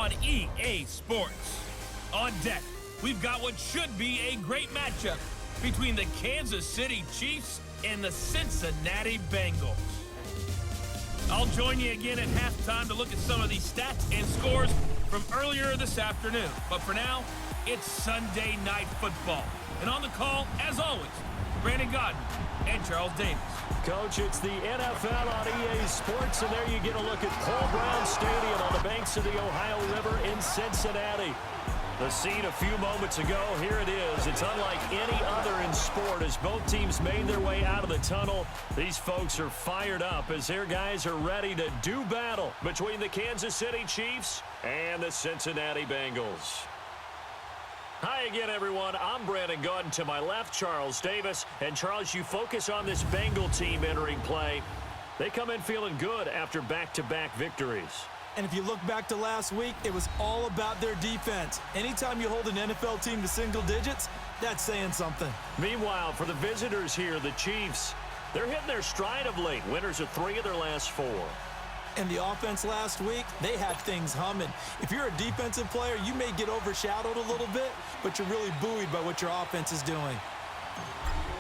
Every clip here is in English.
on EA Sports. On deck, we've got what should be a great matchup between the Kansas City Chiefs and the Cincinnati Bengals. I'll join you again at halftime to look at some of these stats and scores from earlier this afternoon. But for now, it's Sunday Night Football. And on the call, as always, Brandon Godden and Charles Davis. Coach, it's the NFL on EA Sports, and there you get a look at Paul Brown Stadium on the banks of the Ohio River in Cincinnati. The scene a few moments ago, here it is. It's unlike any other in sport as both teams made their way out of the tunnel. These folks are fired up as their guys are ready to do battle between the Kansas City Chiefs and the Cincinnati Bengals. Hi again, everyone. I'm Brandon Godden. To my left, Charles Davis. And, Charles, you focus on this Bengal team entering play. They come in feeling good after back-to-back victories. And if you look back to last week, it was all about their defense. Anytime you hold an NFL team to single digits, that's saying something. Meanwhile, for the visitors here, the Chiefs, they're hitting their stride of late. Winners of 3 of their last 4. And the offense last week, they had things humming. If you're a defensive player, you may get overshadowed a little bit, but you're really buoyed by what your offense is doing.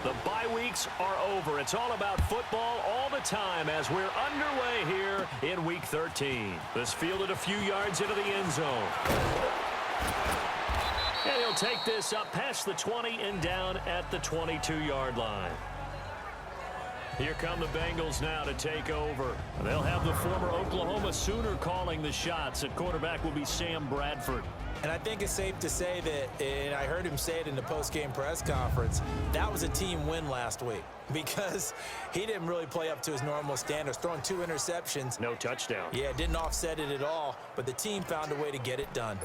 The bye weeks are over. It's all about football all the time as we're underway here in Week 13. This fielded a few yards into the end zone. And he'll take this up past the 20 and down at the 22-yard line. Here come the Bengals now to take over. They'll have the former Oklahoma Sooner calling the shots. At quarterback will be Sam Bradford. And I think it's safe to say that, and I heard him say it in the post-game press conference, that was a team win last week because he didn't really play up to his normal standards, throwing 2 interceptions. No touchdown. Yeah, didn't offset it at all, but the team found a way to get it done.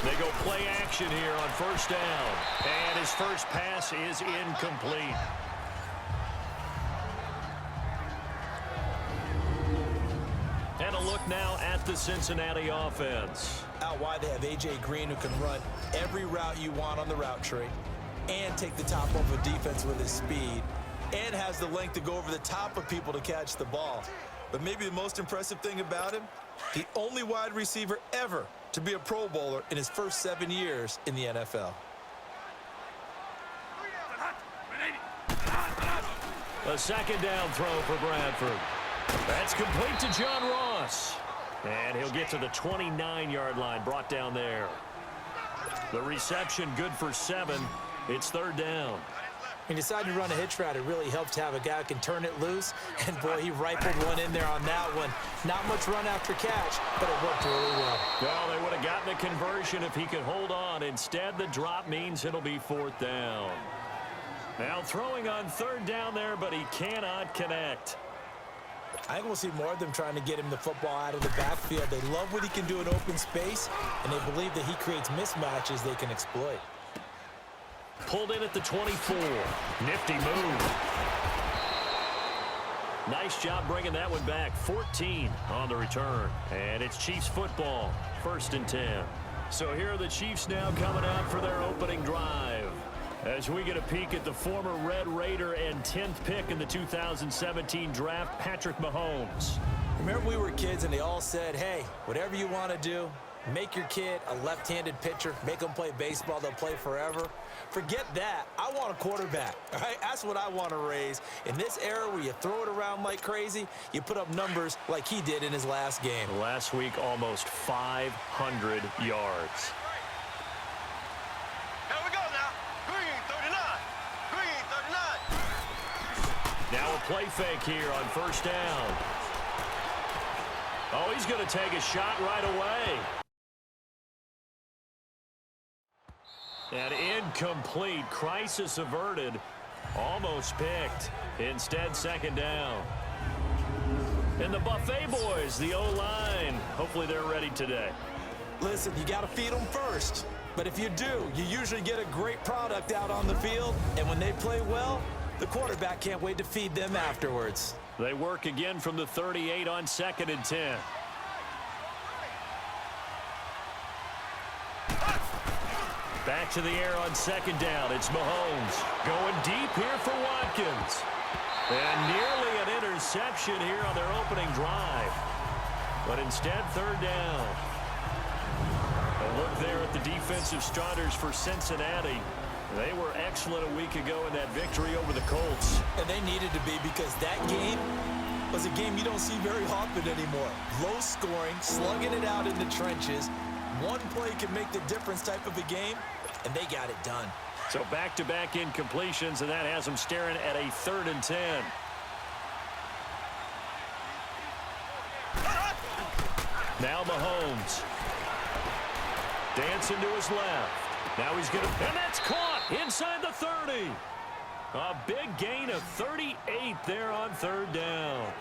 They go play action here on first down. And his first pass is incomplete. And a look now at the Cincinnati offense. Out wide, they have A.J. Green, who can run every route you want on the route tree and take the top off a defense with his speed and has the length to go over the top of people to catch the ball. But maybe the most impressive thing about him, the only wide receiver ever to be a Pro Bowler in his first 7 years in the NFL. A second down throw for Bradford. That's complete to John Ross. And he'll get to the 29-yard line, brought down there. The reception good for 7. It's third down. He decided to run a hitch route. It really helped to have a guy who can turn it loose. And, boy, he rifled one in there on that one. Not much run after catch, but it worked really well. Well, they would have gotten a conversion if he could hold on. Instead, the drop means it'll be 4th down. Now throwing on 3rd down there, but he cannot connect. I think we'll see more of them trying to get him the football out of the backfield. They love what he can do in open space, and they believe that he creates mismatches they can exploit. Pulled in at the 24. Nifty move. Nice job bringing that one back. 14 on the return. And it's Chiefs football. 1st and 10. So here are the Chiefs now coming out for their opening drive. As we get a peek at the former Red Raider and 10th pick in the 2017 draft, Patrick Mahomes. Remember we were kids and they all said, hey, whatever you want to do, make your kid a left-handed pitcher, make them play baseball, they'll play forever. Forget that. I want a quarterback. All right? That's what I want to raise. In this era where you throw it around like crazy, you put up numbers like he did in his last game. Last week, almost 500 yards. Here we go now. Green 39. Green 39. Now a play fake here on first down. Oh, he's going to take a shot right away. And incomplete. Crisis averted. Almost picked. Instead, 2nd down. And the Buffet boys, the O-line. Hopefully they're ready today. Listen, you got to feed them first. But if you do, you usually get a great product out on the field. And when they play well, the quarterback can't wait to feed them afterwards. They work again from the 38 on 2nd and 10. Back to the air on 2nd down. It's Mahomes going deep here for Watkins. And nearly an interception here on their opening drive. But instead, 3rd down. A look there at the defensive starters for Cincinnati. They were excellent a week ago in that victory over the Colts. And they needed to be, because that game was a game you don't see very often anymore. Low scoring, slugging it out in the trenches. One play can make the difference type of a game, and they got it done. So back-to-back incompletions, and that has them staring at a 3rd and 10. Now Mahomes. Dancing to his left. Now he's going to, and that's caught inside the 30. A big gain of 38 there on 3rd down.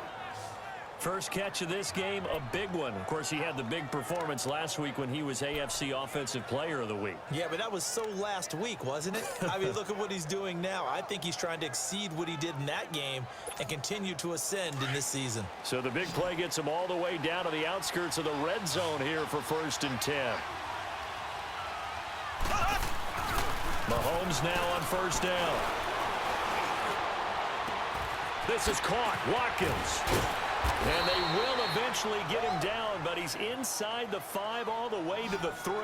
First catch of this game, a big one. Of course, he had the big performance last week when he was AFC Offensive Player of the Week. Yeah, but that was so last week, wasn't it? I mean, look at what he's doing now. I think he's trying to exceed what he did in that game and continue to ascend in this season. So the big play gets him all the way down to the outskirts of the red zone here for 1st and 10. Mahomes now on 1st down. This is caught. Watkins. And they will eventually get him down, but he's inside the 5 all the way to the 3.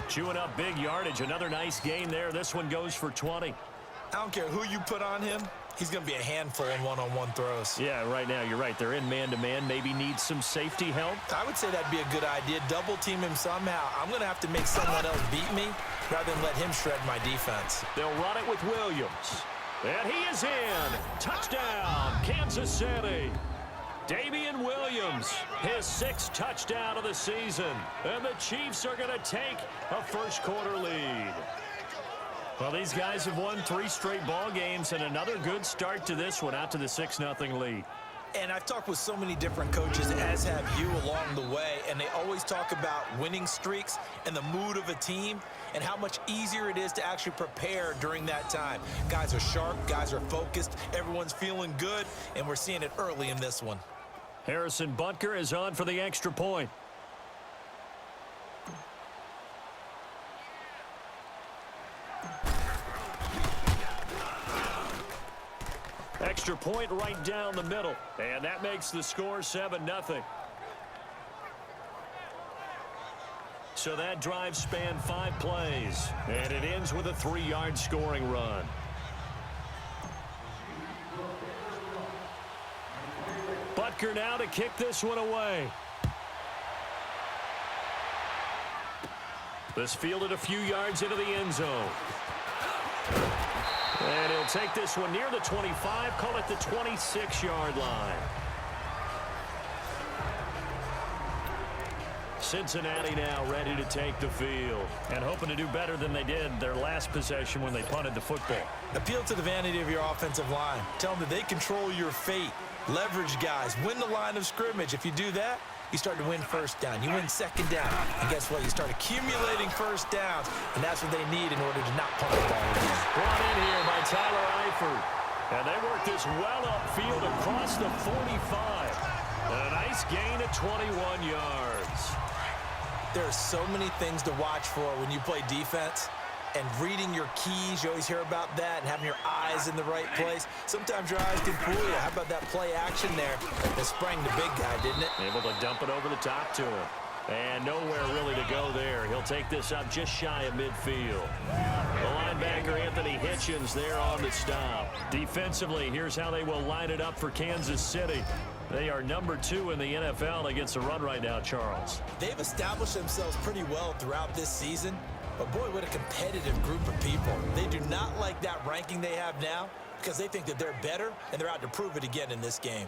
Chewing up big yardage. Another nice gain there. This one goes for 20. I don't care who you put on him. He's going to be a handful in one-on-one throws. Yeah, right now you're right. They're in man-to-man. Maybe need some safety help. I would say that'd be a good idea. Double team him somehow. I'm going to have to make someone else beat me rather than let him shred my defense. They'll run it with Williams. And he is in. Touchdown, Kansas City. Damian Williams, his 6th touchdown of the season. And the Chiefs are going to take a first-quarter lead. Well, these guys have won 3 straight ball games, and another good start to this one, out to the 6-0 lead. And I've talked with so many different coaches, as have you along the way, and they always talk about winning streaks and the mood of a team and how much easier it is to actually prepare during that time. Guys are sharp, guys are focused, everyone's feeling good, and we're seeing it early in this one. Harrison Butker is on for the extra point. Extra point right down the middle. And that makes the score 7-0. So that drive spanned 5 plays. And it ends with a 3-yard scoring run. Butker now to kick this one away. This fielded a few yards into the end zone. And he'll take this one near the 25, call it the 26-yard line. Cincinnati now ready to take the field and hoping to do better than they did their last possession when they punted the football. Appeal to the vanity of your offensive line. Tell them that they control your fate. Leverage guys. Win the line of scrimmage. If you do that, you start to win 1st down. You win 2nd down. And guess what? You start accumulating 1st downs. And that's what they need in order to not punt the ball again. Brought in here by Tyler Eifert. And they work this well upfield across the 45. And a nice gain of 21 yards. There are so many things to watch for when you play defense. And reading your keys, you always hear about that, and having your eyes in the right place. Sometimes your eyes can fool you. How about that play action there that sprang the big guy, didn't it? Able to dump it over the top to him. And nowhere really to go there. He'll take this up just shy of midfield. The linebacker, Anthony Hitchens, there on the stop. Defensively, here's how they will line it up for Kansas City. They are number 2 in the NFL against the run right now, Charles. They've established themselves pretty well throughout this season. But, boy, what a competitive group of people. They do not like that ranking they have now because they think that they're better, and they're out to prove it again in this game.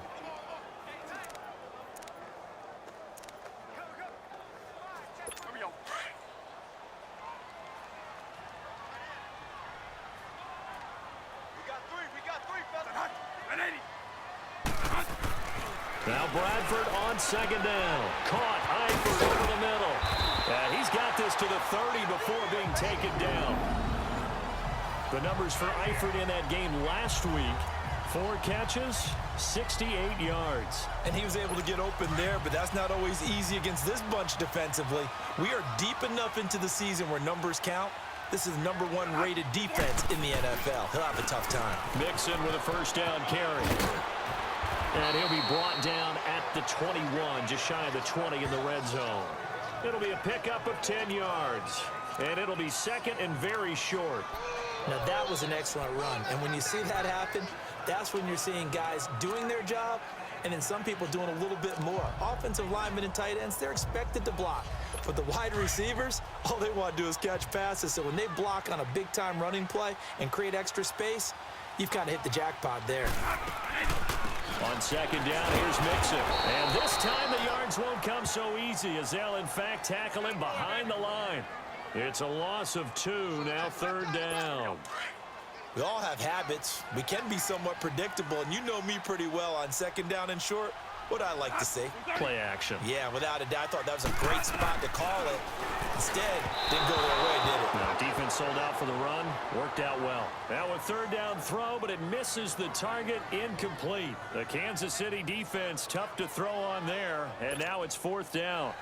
Now Bradford on 2nd down. Caught Eifert over the middle. And he's got this to the 30 before being taken down. The numbers for Eifert in that game last week. 4 catches, 68 yards. And he was able to get open there, but that's not always easy against this bunch defensively. We are deep enough into the season where numbers count. This is the #1 rated defense in the NFL. He'll have a tough time. Mixon with a first down carry. And he'll be brought down at the 21, just shy of the 20 in the red zone. It'll be a pickup of 10 yards. And it'll be second and very short. Now, that was an excellent run. And when you see that happen, that's when you're seeing guys doing their job and then some people doing a little bit more. Offensive linemen and tight ends, they're expected to block. But the wide receivers, all they want to do is catch passes. So when they block on a big-time running play and create extra space, you've kind of hit the jackpot there. On second down, here's Mixon. And this time the yards won't come so easy as they'll, in fact, tackle him behind the line. It's a loss of 2, now third down. We all have habits. We can be somewhat predictable, and you know me pretty well on second down and short. What I like to see. Play action. Yeah, without a doubt, I thought that was a great spot to call it. Instead, didn't go their way, did it? No, defense sold out for the run. Worked out well. Now a third down throw, but it misses the target. Incomplete. The Kansas City defense tough to throw on there, and now it's fourth down.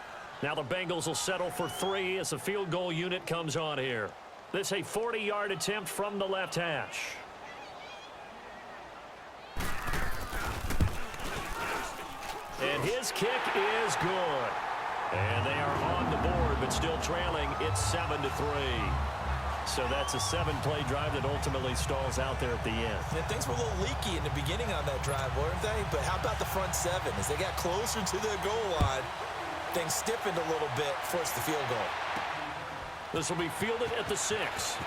Now the Bengals will settle for 3 as the field goal unit comes on here. This a 40-yard attempt from the left hash. And his kick is good. And they are on the board, but still trailing. It's 7-3. So that's a 7-play drive that ultimately stalls out there at the end. And things were a little leaky in the beginning on that drive, weren't they? But how about the front 7? As they got closer to the goal line, things stiffened a little bit, forced the field goal. This will be fielded at the 6.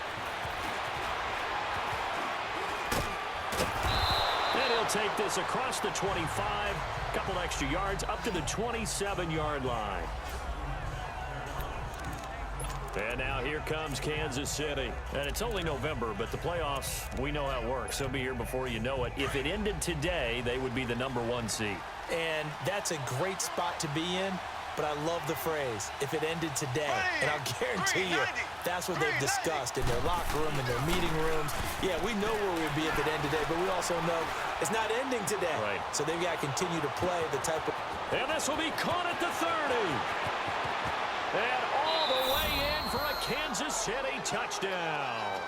And he'll take this across the 25. Couple extra yards up to the 27-yard line. And now here comes Kansas City. And it's only November, but the playoffs, we know how it works. They'll be here before you know it. If it ended today, they would be the #1 seed. And that's a great spot to be in. But I love the phrase, if it ended today. And I'll guarantee you, that's what they've discussed in their locker room, in their meeting rooms. Yeah, we know where we'd be if it ended today, but we also know it's not ending today. Right. So they've got to continue to play the type of... And this will be caught at the 30. And all the way in for a Kansas City touchdown.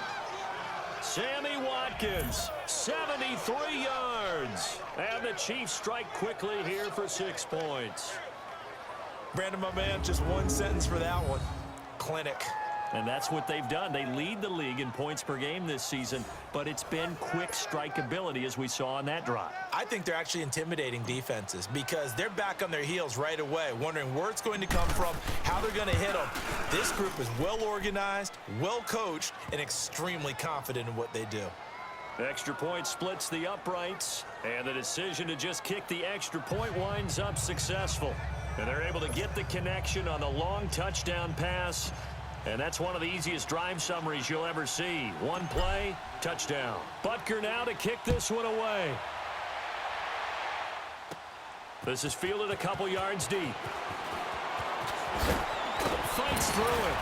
Sammy Watkins, 73 yards. And the Chiefs strike quickly here for 6 points. Brandon, my man, just one sentence for that one. Clinic. And that's what they've done. They lead the league in points per game this season, but it's been quick strikeability as we saw on that drive. I think they're actually intimidating defenses because they're back on their heels right away, wondering where it's going to come from, how they're going to hit them. This group is well organized, well coached, and extremely confident in what they do. Extra point splits the uprights, and the decision to just kick the extra point winds up successful. And they're able to get the connection on the long touchdown pass. And that's one of the easiest drive summaries you'll ever see. One play, touchdown. Butker now to kick this one away. This is fielded a couple yards deep. Fights through it.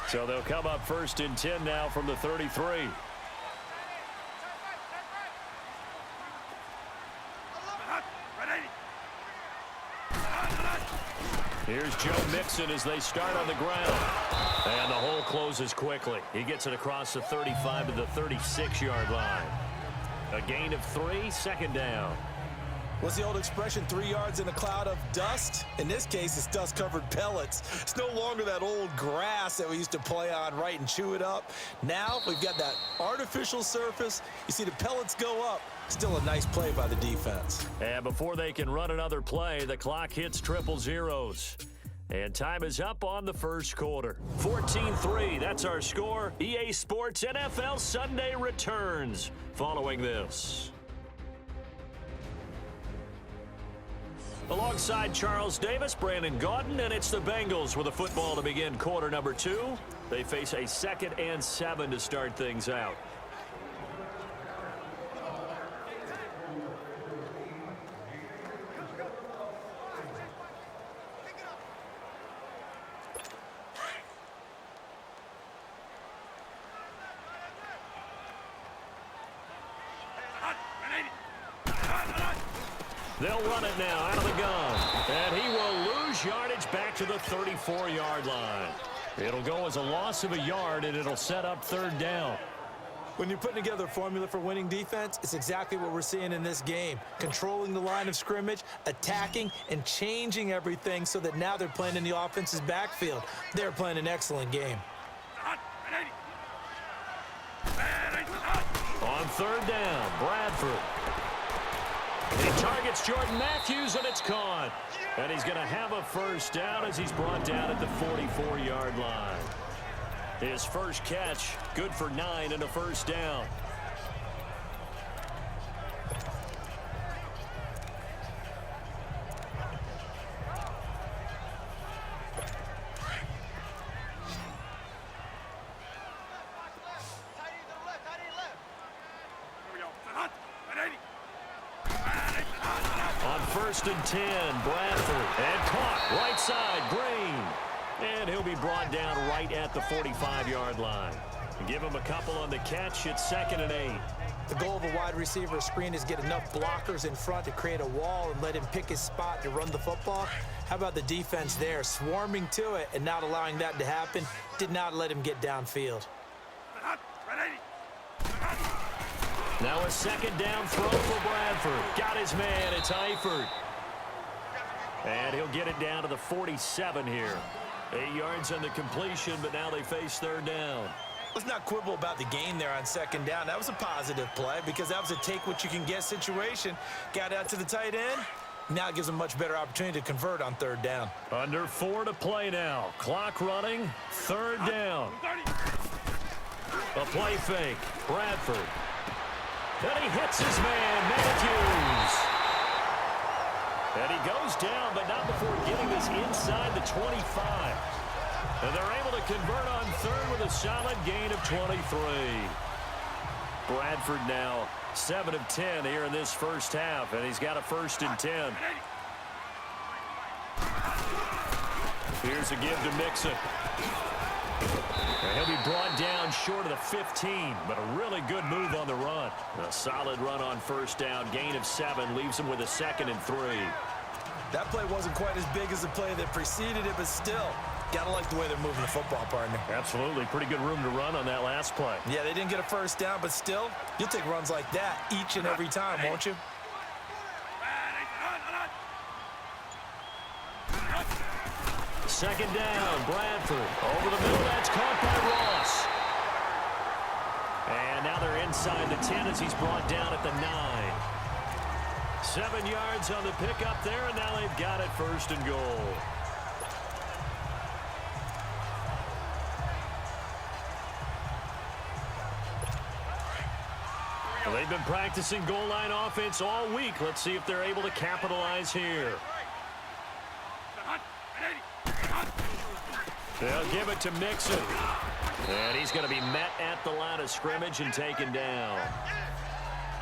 So they'll come up 1st and 10 now from the 33. Here's Joe Mixon as they start on the ground. And the hole closes quickly. He gets it across the 35 to the 36-yard line. A gain of 3, second down. What's the old expression, 3 yards in a cloud of dust? In this case, it's dust-covered pellets. It's no longer that old grass that we used to play on, right, and chew it up. Now we've got that artificial surface. You see the pellets go up. Still a nice play by the defense. And before they can run another play, the clock hits triple zeros. And time is up on the first quarter. 14-3, that's our score. EA Sports NFL Sunday returns following this. Alongside Charles Davis, Brandon Gaudin, and it's the Bengals with a football to begin quarter number 2. They face a 2nd and 7 to start things out. They'll run it now out of the gun. And he will lose yardage back to the 34-yard line. It'll go as a loss of a yard, and it'll set up third down. When you're putting together a formula for winning defense, it's exactly what we're seeing in this game. Controlling the line of scrimmage, attacking, and changing everything so that now they're playing in the offense's backfield. They're playing an excellent game. On third down, Bradford. He targets Jordan Matthews, and it's caught. And he's going to have a first down as he's brought down at the 44-yard line. His first catch, good for 9 and a first down. On first and 10, Bradford, and caught right side, Green. And he'll be brought down right at the 45-yard line. Give him a couple on the catch. It's 2nd and 8. The goal of a wide receiver screen is get enough blockers in front to create a wall and let him pick his spot to run the football. How about the defense there, swarming to it and not allowing that to happen? Did not let him get downfield. Now a 2nd down throw for Bradford. Got his man. It's Eifert. And he'll get it down to the 47 here. 8 yards on the completion, but now they face third down. Let's not quibble about the gain there on 2nd down. That was a positive play because that was a take-what-you-can-get situation. Got out to the tight end. Now it gives them a much better opportunity to convert on 3rd down. Under 4 to play now. Clock running. 3rd down. A play fake. Bradford. Then he hits his man, Matthews. And he goes down, but not before getting this inside the 25. And they're able to convert on 3rd with a solid gain of 23. Bradford now 7 of 10 here in this first half, and he's got a 1st and 10. Here's a give to Mixon. And he'll be brought down short of the 15, but a really good move on the run. A solid run on 1st down. Gain of 7 leaves him with a 2nd and 3. That play wasn't quite as big as the play that preceded it, but still, gotta like the way they're moving the football, partner. Absolutely. Pretty good room to run on that last play. Yeah, they didn't get a 1st down, but still, you'll take runs like that each and every time, won't you? 2nd down, Bradford. Over the middle, that's caught by Ross. And now they're inside the 10 as he's brought down at the 9. 7 yards on the pickup there, and now they've got it 1st and goal. Well, they've been practicing goal line offense all week. Let's see if they're able to capitalize here. They'll give it to Mixon. And he's going to be met at the line of scrimmage and taken down.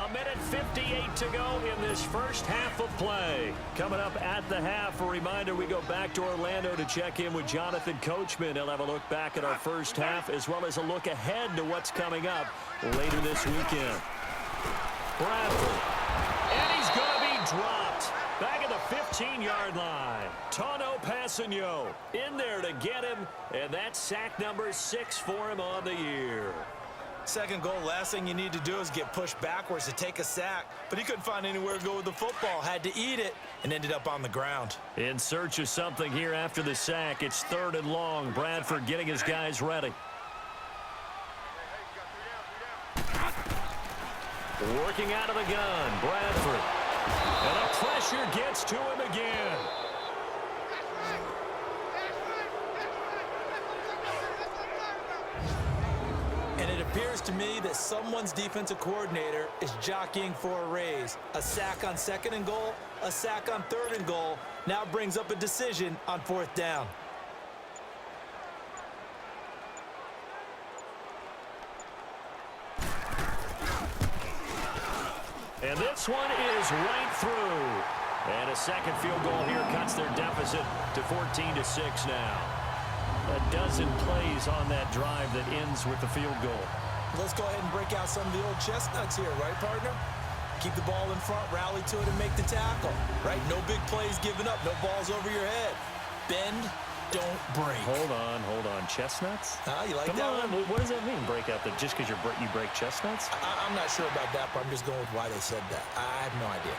1:58 to go in this first half of play. Coming up at the half, a reminder, we go back to Orlando to check in with Jonathan Coachman. He'll have a look back at our first half as well as a look ahead to what's coming up later this weekend. Bradford. And he's going to be dropped. Back at the 15-yard line. Tano Passanio in there to get him, and that's sack number 6 for him on the year. 2nd goal, last thing you need to do is get pushed backwards to take a sack, but he couldn't find anywhere to go with the football, had to eat it, and ended up on the ground. In search of something here after the sack. It's 3rd and long. Bradford getting his guys ready. Working out of the gun, Bradford. And the pressure gets to him again. And it appears to me that someone's defensive coordinator is jockeying for a raise. A sack on 2nd and goal, a sack on 3rd and goal, now brings up a decision on 4th down. And this one is right through. And a 2nd field goal here cuts their deficit to 14-6 now. A dozen plays on that drive that ends with the field goal. Let's go ahead and break out some of the old chestnuts here, right, partner? Keep the ball in front, rally to it, and make the tackle. Right? No big plays given up, no balls over your head. Bend, don't break. Hold on. Chestnuts? You like Come that on. one? What does that mean, break out? Just because you break chestnuts? I'm not sure about that, but I'm just going with why they said that. I have no idea.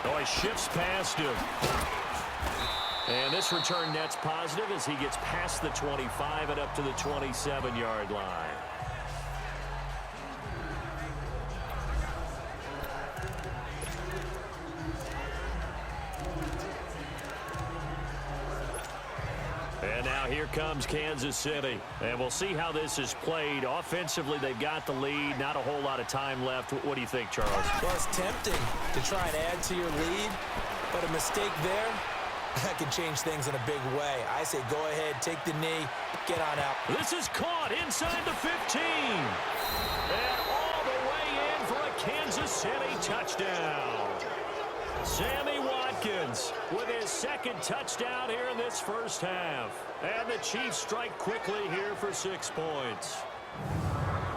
Oh, he shifts past him. And this return net's positive as he gets past the 25 and up to the 27-yard line. And now here comes Kansas City. And we'll see how this is played. Offensively, they've got the lead. Not a whole lot of time left. What do you think, Charles? Well, it's tempting to try and add to your lead, but a mistake there, that can change things in a big way. I say go ahead, take the knee, get on out. This is caught inside the 15. And all the way in for a Kansas City touchdown. Sammy Watkins with his second touchdown here in this first half. And the Chiefs strike quickly here for 6 points.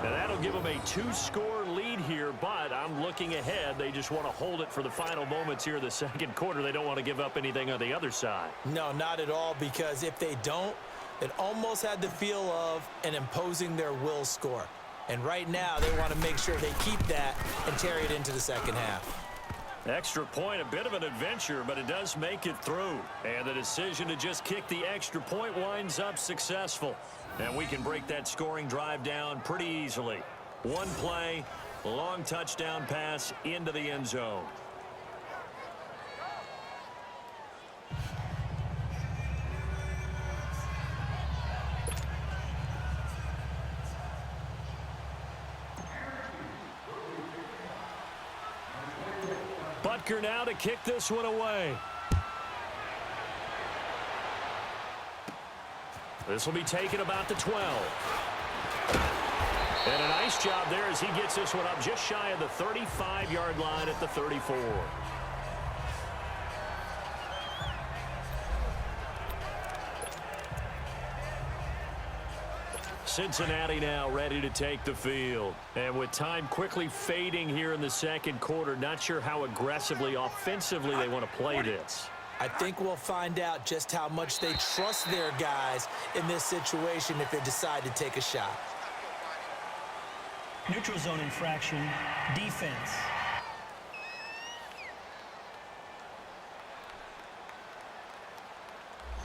And that'll give them a 2-score lead here, but I'm looking ahead. They just want to hold it for the final moments here in the second quarter. They don't want to give up anything on the other side. No, not at all, because if they don't, it almost had the feel of an imposing their will score. And right now, they want to make sure they keep that and carry it into the second half. Extra point, a bit of an adventure, but it does make it through. And the decision to just kick the extra point winds up successful. And we can break that scoring drive down pretty easily. One play, long touchdown pass into the end zone. Butker now to kick this one away. This will be taken about the 12. And a nice job there as he gets this one up just shy of the 35-yard line at the 34. Cincinnati now ready to take the field. And with time quickly fading here in the second quarter, not sure how aggressively, offensively they want to play this. I think we'll find out just how much they trust their guys in this situation if they decide to take a shot. Neutral zone infraction, defense.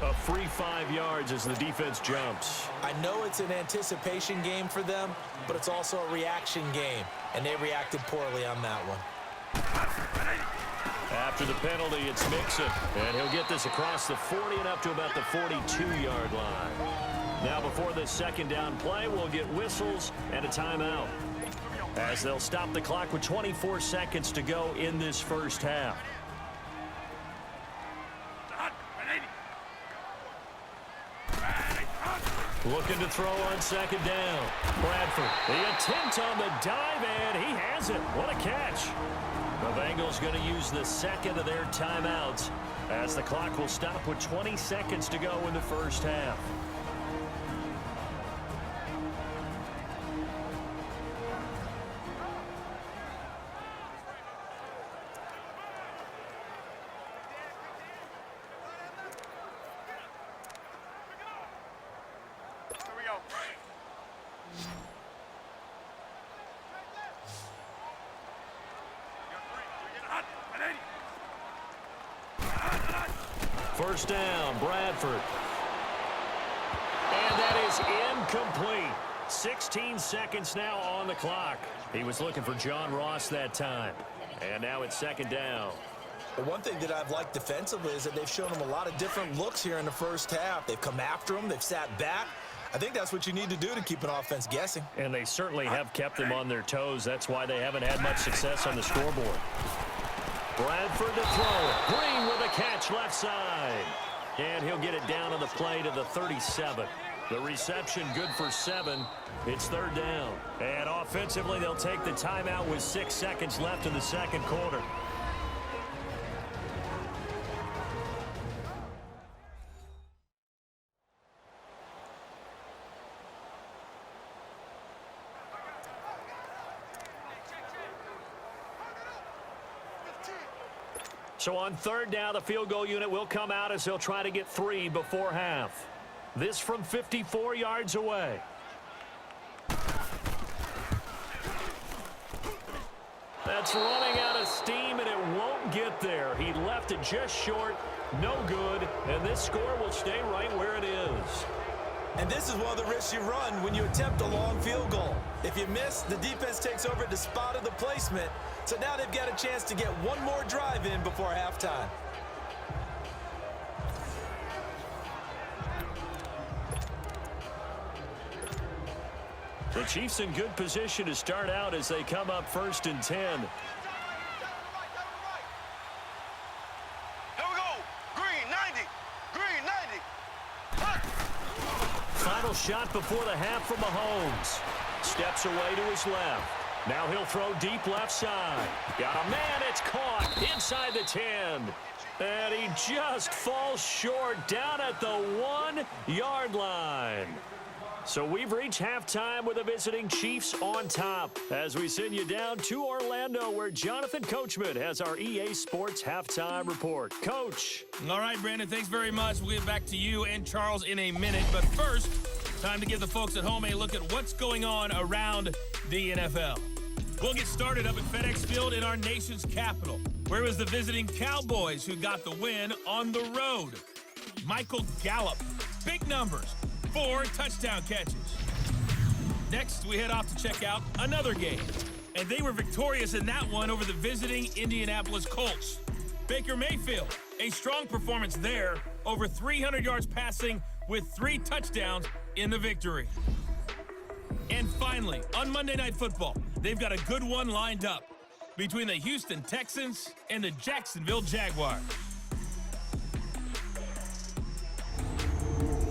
A free 5 yards as the defense jumps. I know it's an anticipation game for them, but it's also a reaction game, and they reacted poorly on that one. After the penalty, it's Mixon, and he'll get this across the 40 and up to about the 42-yard line. Now before this second down play, we'll get whistles and a timeout, as they'll stop the clock with 24 seconds to go in this first half. Looking to throw on second down. Bradford, the attempt on the dive, and he has it. What a catch. The Bengals going to use the second of their timeouts as the clock will stop with 20 seconds to go in the first half. First down, Bradford. And that is incomplete. 16 seconds now on the clock. He was looking for John Ross that time. And now it's second down. The one thing that I've liked defensively is that they've shown them a lot of different looks here in the first half. They've come after them. They've sat back. I think that's what you need to do to keep an offense guessing. And they certainly have kept them on their toes. That's why they haven't had much success on the scoreboard. Bradford to throw. Green with a catch left side. And he'll get it down on the play to the 37. The reception good for 7. It's third down. And offensively, they'll take the timeout with 6 seconds left in the second quarter. So on third down, the field goal unit will come out as they'll try to get 3 before half. This from 54 yards away. That's running out of steam, and it won't get there. He left it just short, no good, and this score will stay right where it is. And this is one of the risks you run when you attempt a long field goal. If you miss, the defense takes over at the spot of the placement. So now they've got a chance to get one more drive in before halftime. The Chiefs in good position to start out as they come up 1st and 10. Here we go. Green 90. Green 90. Final shot before the half from Mahomes. Steps away to his left. Now he'll throw deep left side. Got a man, it's caught inside the 10. And he just falls short down at the 1-yard line. So we've reached halftime with the visiting Chiefs on top as we send you down to Orlando where Jonathan Coachman has our EA Sports halftime report. Coach. All right, Brandon, thanks very much. We'll get back to you and Charles in a minute. But first, time to give the folks at home a look at what's going on around the NFL. We'll get started up at FedEx Field in our nation's capital, where it was the visiting Cowboys who got the win on the road. Michael Gallup, big numbers. 4 touchdown catches. Next, we head off to check out another game. And they were victorious in that one over the visiting Indianapolis Colts. Baker Mayfield, a strong performance there, over 300 yards passing with 3 touchdowns in the victory. And finally, on Monday Night Football, they've got a good one lined up between the Houston Texans and the Jacksonville Jaguars.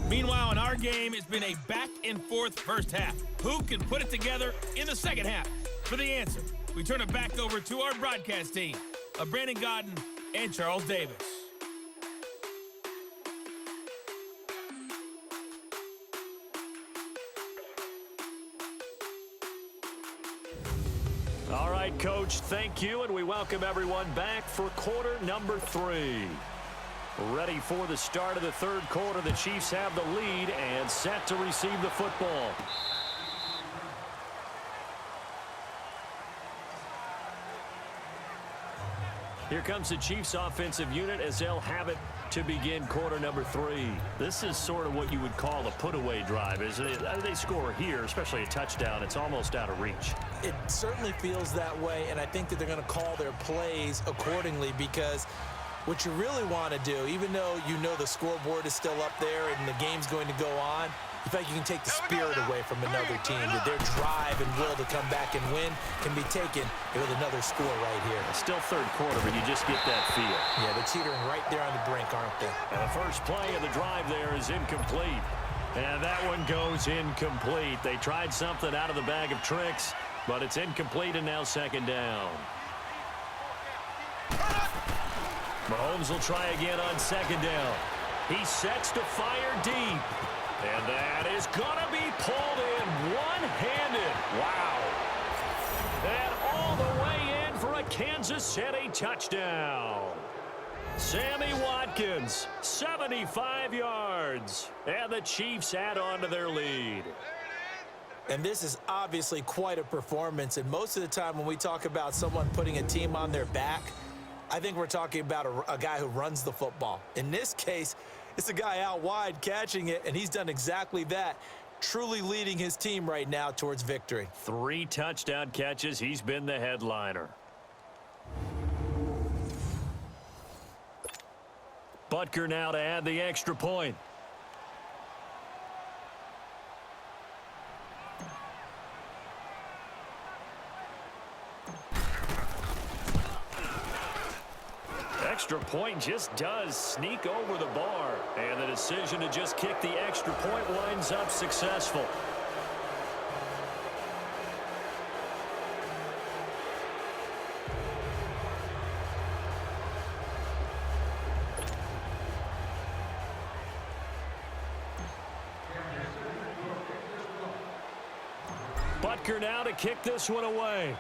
Meanwhile, in our game, it's been a back-and-forth first half. Who can put it together in the second half? For the answer, we turn it back over to our broadcast team of Brandon Godden and Charles Davis. All right, Coach, thank you, and we welcome everyone back for quarter number 3. Ready for the start of the third quarter. The Chiefs have the lead and set to receive the football. Here comes the Chiefs offensive unit as they'll have it to begin quarter number 3. This is sort of what you would call a put-away drive, isn't it? They score here, especially a touchdown. It's almost out of reach. It certainly feels that way, and I think that they're going to call their plays accordingly because what you really want to do, even though you know the scoreboard is still up there and the game's going to go on, you feel like you can take the spirit away from another team, that their drive and will to come back and win can be taken with another score right here. It's still third quarter, but you just get that feel. Yeah, they're teetering right there on the brink, aren't they? And the first play of the drive there is incomplete. And that one goes incomplete. They tried something out of the bag of tricks, but it's incomplete and now second down. Mahomes will try again on second down. He sets to fire deep. And that is going to be pulled in one-handed. Wow. And all the way in for a Kansas City touchdown. Sammy Watkins, 75 yards. And the Chiefs add on to their lead. And this is obviously quite a performance. And most of the time when we talk about someone putting a team on their back, I think we're talking about a guy who runs the football. In this case, it's a guy out wide catching it, and he's done exactly that, truly leading his team right now towards victory. 3 touchdown catches. He's been the headliner. Butker now to add the extra point. Extra point just does sneak over the bar. And the decision to just kick the extra point winds up successful. Butker now to kick this one away.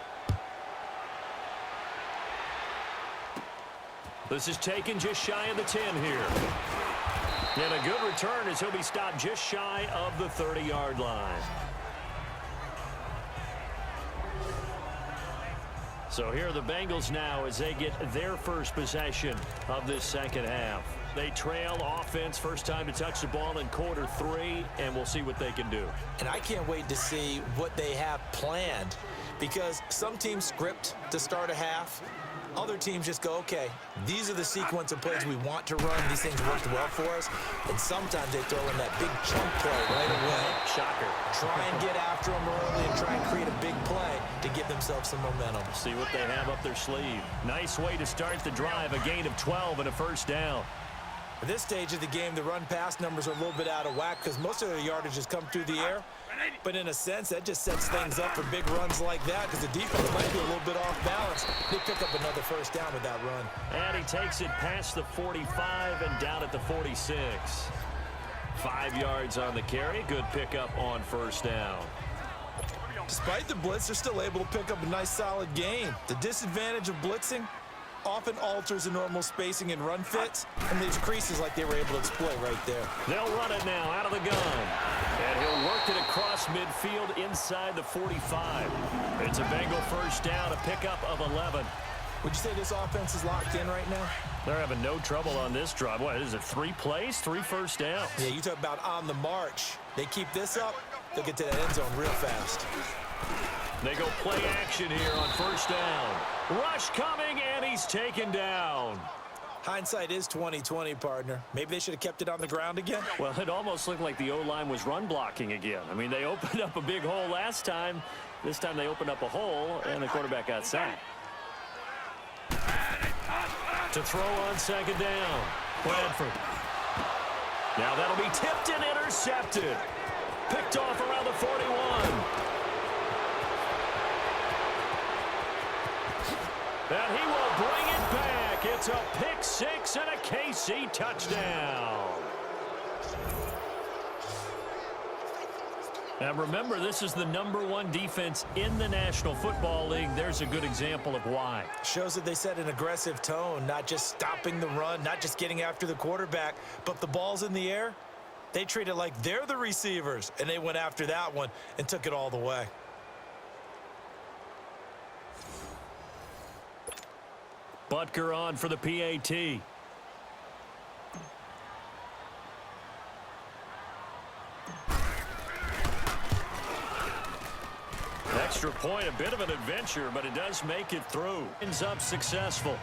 This is taken just shy of the 10 here. And a good return as he'll be stopped just shy of the 30-yard line. So here are the Bengals now as they get their first possession of this second half. They trail offense, first time to touch the ball in quarter 3, and we'll see what they can do. And I can't wait to see what they have planned, because some teams script to start a half. Other teams just go, okay, these are the sequence of plays we want to run. These things worked well for us. And sometimes they throw in that big chunk play right away. Shocker. Try and get after them early and try and create a big play to give themselves some momentum. See what they have up their sleeve. Nice way to start the drive, a gain of 12 and a first down. At this stage of the game, the run-pass numbers are a little bit out of whack because most of their yardage has come through the air. But in a sense, that just sets things up for big runs like that because the defense might be a little bit off balance. They pick up another first down with that run. And he takes it past the 45 and down at the 46. 5 yards on the carry. Good pickup on first down. Despite the blitz, they're still able to pick up a nice, solid gain. The disadvantage of blitzing often alters the normal spacing and run fits, and these creases like they were able to exploit right there. They'll run it now out of the gun. And he'll work it across midfield inside the 45. It's a Bengal first down, a pickup of 11. Would you say this offense is locked in right now? They're having no trouble on this drive. What is it, 3 plays, 3 first downs? Yeah, you talk about on the march. They keep this up, they'll get to that end zone real fast. They go play action here on first down. Rush coming, and he's taken down. Hindsight is 20/20, partner. Maybe they should have kept it on the ground again. Well, it almost looked like the O-line was run blocking again. I mean, they opened up a big hole last time. This time they opened up a hole, and the quarterback got sacked. To throw on second down. Bradford. Now that'll be tipped and intercepted. Picked off around the 41. And he will bring it back. It's a pick 6 and a KC touchdown. And remember, this is the #1 defense in the National Football League. There's a good example of why. Shows that they set an aggressive tone, not just stopping the run, not just getting after the quarterback, but the ball's in the air. They treat it like they're the receivers, and they went after that one and took it all the way. Butker on for the PAT. Extra point, a bit of an adventure, but it does make it through. Ends up successful.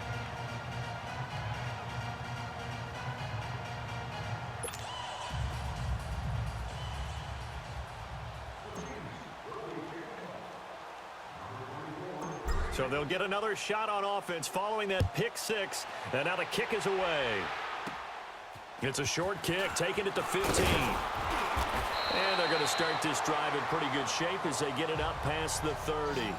So they'll get another shot on offense following that pick 6. And now the kick is away. It's a short kick, taking it to 15. And they're going to start this drive in pretty good shape as they get it up past the 30.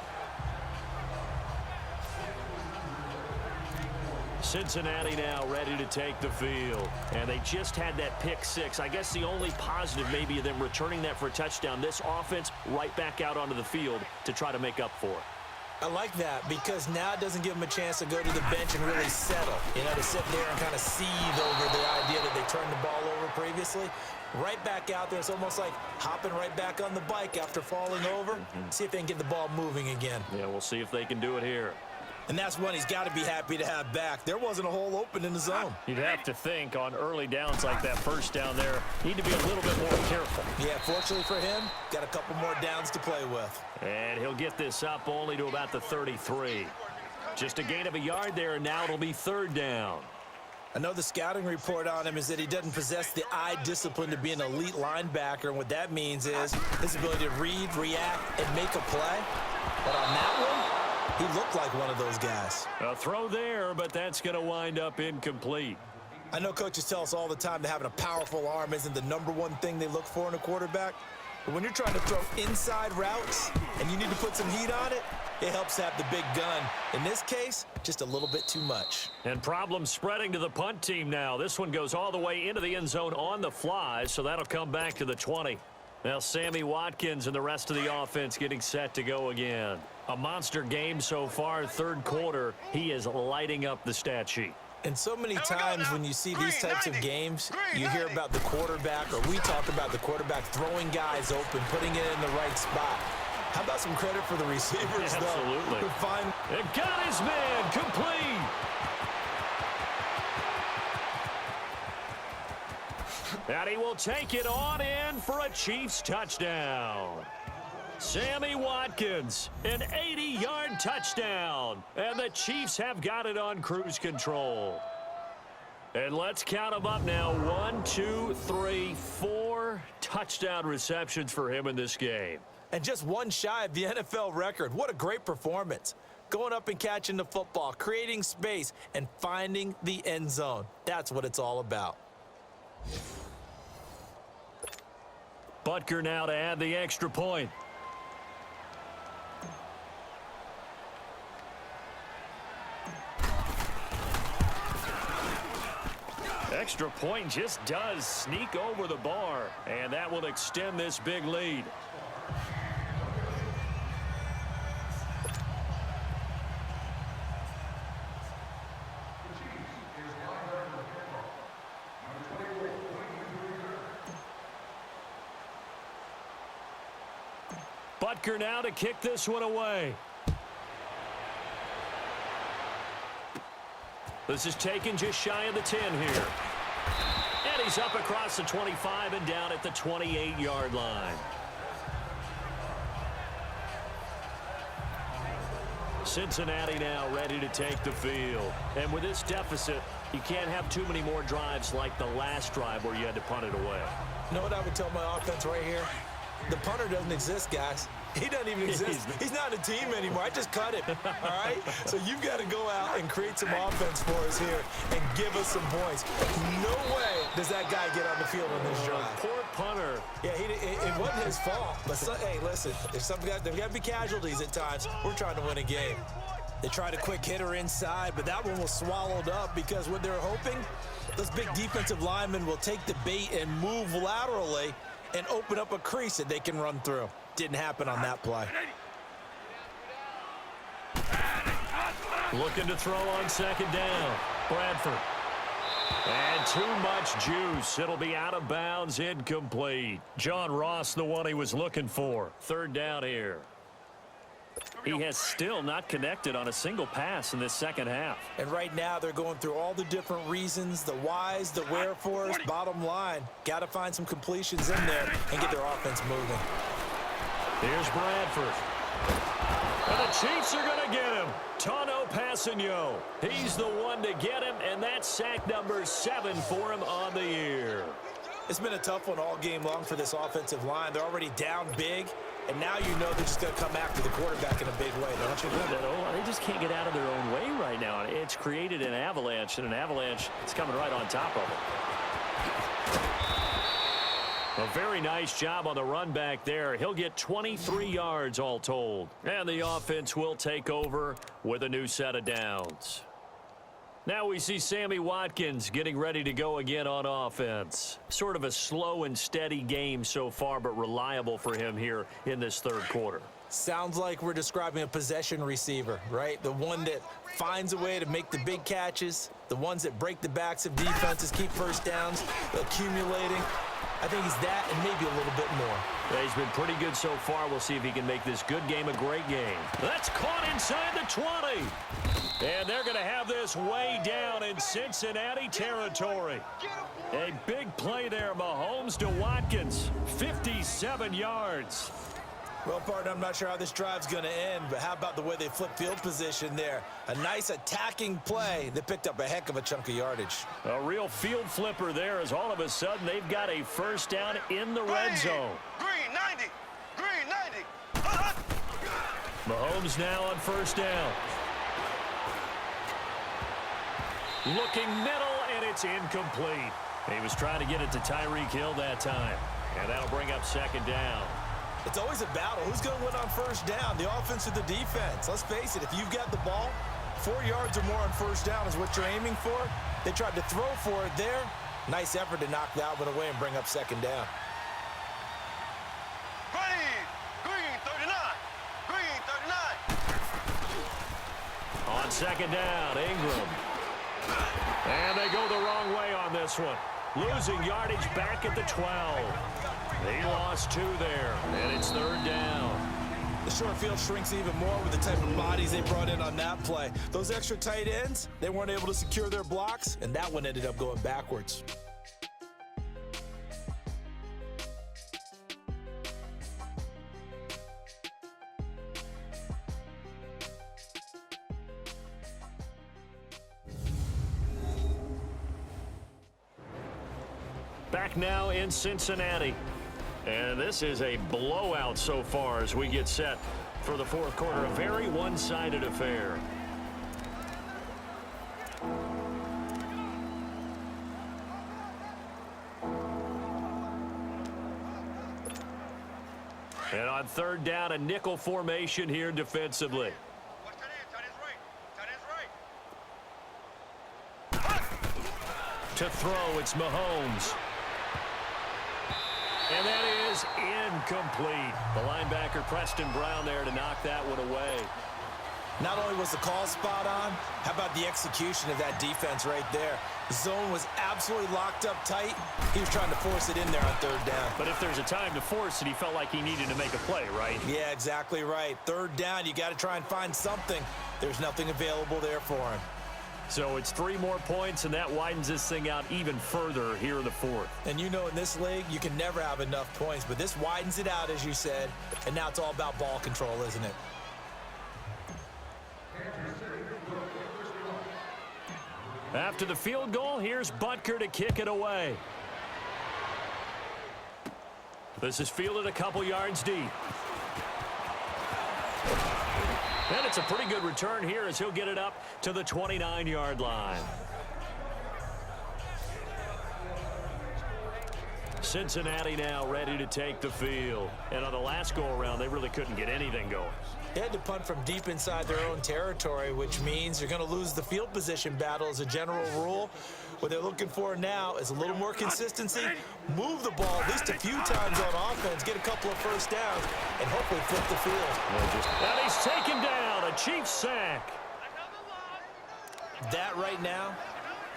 Cincinnati now ready to take the field. And they just had that pick 6. I guess the only positive maybe of them returning that for a touchdown. This offense right back out onto the field to try to make up for it. I like that because now it doesn't give them a chance to go to the bench and really settle. You know, to sit there and kind of seethe over the idea that they turned the ball over previously. Right back out there. It's almost like hopping right back on the bike after falling over. See if they can get the ball moving again. Yeah, we'll see if they can do it here. And that's one he's got to be happy to have back. There wasn't a hole open in the zone. You'd have to think on early downs like that first down there, need to be a little bit more careful. Yeah, fortunately for him, got a couple more downs to play with. And he'll get this up only to about the 33. Just a gain of a yard there, and now it'll be third down. I know the scouting report on him is that he doesn't possess the eye discipline to be an elite linebacker, and what that means is his ability to read, react, and make a play. But on that one, he looked like one of those guys. A throw there, but that's going to wind up incomplete. I know coaches tell us all the time that having a powerful arm isn't the #1 thing they look for in a quarterback. But when you're trying to throw inside routes and you need to put some heat on it, it helps to have the big gun. In this case, just a little bit too much. And problems spreading to the punt team now. This one goes all the way into the end zone on the fly, so that'll come back to the 20. Now Sammy Watkins and the rest of the offense getting set to go again. A monster game so far, third quarter. He is lighting up the stat sheet. And so many times when you see these types of games, you hear about the quarterback, or we talk about the quarterback throwing guys open, putting it in the right spot. How about some credit for the receivers, though? Absolutely. It got his man complete. And he will take it on in for a Chiefs touchdown. Sammy Watkins, an 80-yard touchdown. And the Chiefs have got it on cruise control. And let's count them up now. 1, 2, 3, 4 touchdown receptions for him in this game. And just one shy of the NFL record. What a great performance. Going up and catching the football, creating space, and finding the end zone. That's what it's all about. Butker now to add the extra point. Extra point just does sneak over the bar, and that will extend this big lead. Butker now to kick this one away. This is taken just shy of the 10 here. And he's up across the 25 and down at the 28-yard line. Cincinnati now ready to take the field. And with this deficit, you can't have too many more drives like the last drive where you had to punt it away. You know what I would tell my offense right here? The punter doesn't exist, guys. He doesn't even exist. He's not a team anymore. I just cut him, all right? So you've got to go out and create some offense for us here and give us some points. No way does that guy get on the field on this drive. Poor punter. Yeah, it wasn't his fault. But, hey, listen, there's got to be casualties at times. We're trying to win a game. They tried a quick hitter inside, but that one was swallowed up because what they're hoping, those big defensive linemen will take the bait and move laterally and open up a crease that they can run through. Didn't happen on that play. Looking to throw on second down. Bradford. And too much juice. It'll be out of bounds, incomplete. John Ross, the one he was looking for. Third down here. He has still not connected on a single pass in this second half. And right now they're going through all the different reasons, the whys, the wherefores. Bottom line, got to find some completions in there and get their offense moving. Here's Bradford. And the Chiefs are going to get him. Tano Passanio. He's the one to get him, and that's sack number 7 for him on the year. It's been a tough one all game long for this offensive line. They're already down big, and now you know they're just going to come after the quarterback in a big way, don't you? They just can't get out of their own way right now. It's created an avalanche, and an avalanche is coming right on top of it. A very nice job on the run back there. He'll get 23 yards all told. And the offense will take over with a new set of downs. Now we see Sammy Watkins getting ready to go again on offense. Sort of a slow and steady game so far, but reliable for him here in this third quarter. Sounds like we're describing a possession receiver, right? The one that finds a way to make the big catches, the ones that break the backs of defenses, keep first downs, accumulating. I think he's that and maybe a little bit more. Yeah, he's been pretty good so far. We'll see if he can make this good game a great game. That's caught inside the 20. And they're going to have this way down in Cincinnati territory. A big play there, Mahomes to Watkins, 57 yards. Well, partner, I'm not sure how this drive's going to end, but how about the way they flip field position there? A nice attacking play that picked up a heck of a chunk of yardage. A real field flipper there as all of a sudden they've got a first down in the red zone. Green 90. Green 90. Mahomes now on first down. Looking middle, and it's incomplete. He was trying to get it to Tyreek Hill that time. And that'll bring up second down. It's always a battle. Who's going to win on first down, the offense or the defense? Let's face it, if you've got the ball, 4 yards or more on first down is what you're aiming for. They tried to throw for it there. Nice effort to knock that one away and bring up second down. Green 39. Green 39. On second down, Ingram. And they go the wrong way on this one. Losing yardage back at the 12. They lost 2 there, and it's 3rd down. The short field shrinks even more with the type of bodies they brought in on that play. Those extra tight ends, they weren't able to secure their blocks, and that one ended up going backwards. Back now in Cincinnati. And this is a blowout so far as we get set for the 4th quarter. A very one-sided affair. And on 3rd down, a nickel formation here defensively. Watch tight end right. To throw, it's Mahomes. And that is incomplete. The linebacker, Preston Brown, there to knock that one away. Not only was the call spot on, how about the execution of that defense right there? The zone was absolutely locked up tight. He was trying to force it in there on 3rd down. But if there's a time to force it, he felt like he needed to make a play, right? Yeah, exactly right. 3rd down, you got to try and find something. There's nothing available there for him. So it's 3 more points, and that widens this thing out even further here in the 4th. And you know in this league, you can never have enough points, but this widens it out, as you said, and now it's all about ball control, isn't it? After the field goal, here's Butker to kick it away. This is fielded a couple yards deep. And it's a pretty good return here as he'll get it up to the 29-yard line. Cincinnati now ready to take the field. And on the last go-around, they really couldn't get anything going. They had to punt from deep inside their own territory, which means you're going to lose the field position battle as a general rule. What they're looking for now is a little more consistency, move the ball at least a few times on offense, get a couple of first downs, and hopefully flip the field. And he's taken down, a Chiefs sack. That right now,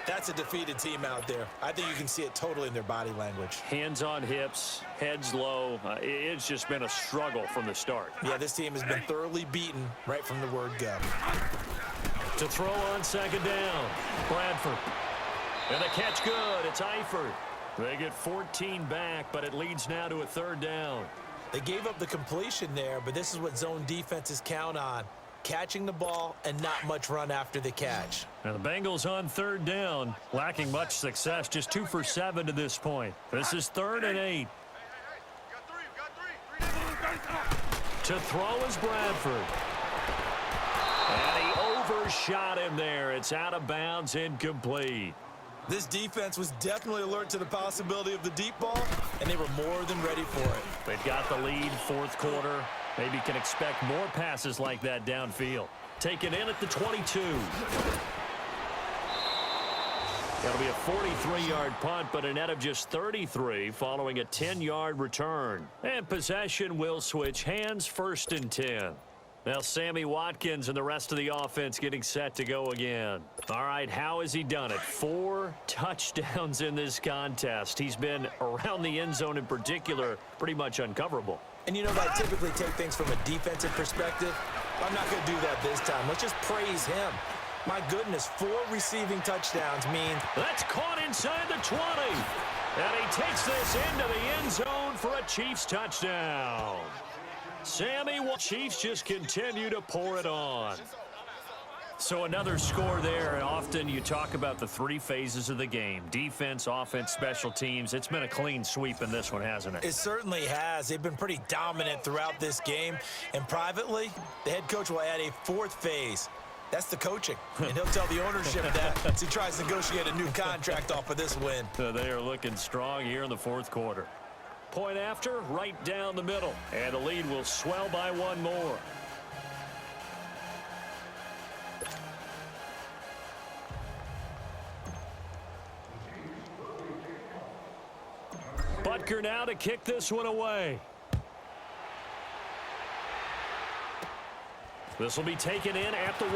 that's a defeated team out there. I think you can see it totally in their body language. Hands on hips, heads low. It's just been a struggle from the start. Yeah, this team has been thoroughly beaten right from the word go. To throw on 2nd down, Bradford. And the catch good, it's Eifert. They get 14 back, but it leads now to a 3rd down. They gave up the completion there, but this is what zone defenses count on. Catching the ball and not much run after the catch. Now the Bengals on 3rd down, lacking much success, just 2 for 7 to this point. This is 3rd and 8. To throw is Bradford. And he overshot him there. It's out of bounds, incomplete. This defense was definitely alert to the possibility of the deep ball, and they were more than ready for it. They've got the lead, 4th quarter. Maybe can expect more passes like that downfield. Taken in at the 22. That'll be a 43-yard punt, but a net of just 33 following a 10-yard return. And possession will switch hands, 1st and 10. Now Sammy Watkins and the rest of the offense getting set to go again. All right, how has he done it? 4 touchdowns in this contest. He's been around the end zone in particular, pretty much uncoverable. And you know, I typically take things from a defensive perspective. I'm not going to do that this time. Let's just praise him. My goodness, 4 receiving touchdowns mean... That's caught inside the 20. And he takes this into the end zone for a Chiefs touchdown. Sammy, Chiefs just continue to pour it on. So another score there, and often you talk about the 3 phases of the game. Defense, offense, special teams. It's been a clean sweep in this one, hasn't it? It certainly has. They've been pretty dominant throughout this game. And privately, the head coach will add a 4th phase. That's the coaching. And he'll tell the ownership that as he tries to negotiate a new contract off of this win. So they are looking strong here in the 4th quarter. Point after, right down the middle. And the lead will swell by 1 more. Butker now to kick this one away. This will be taken in at the 1.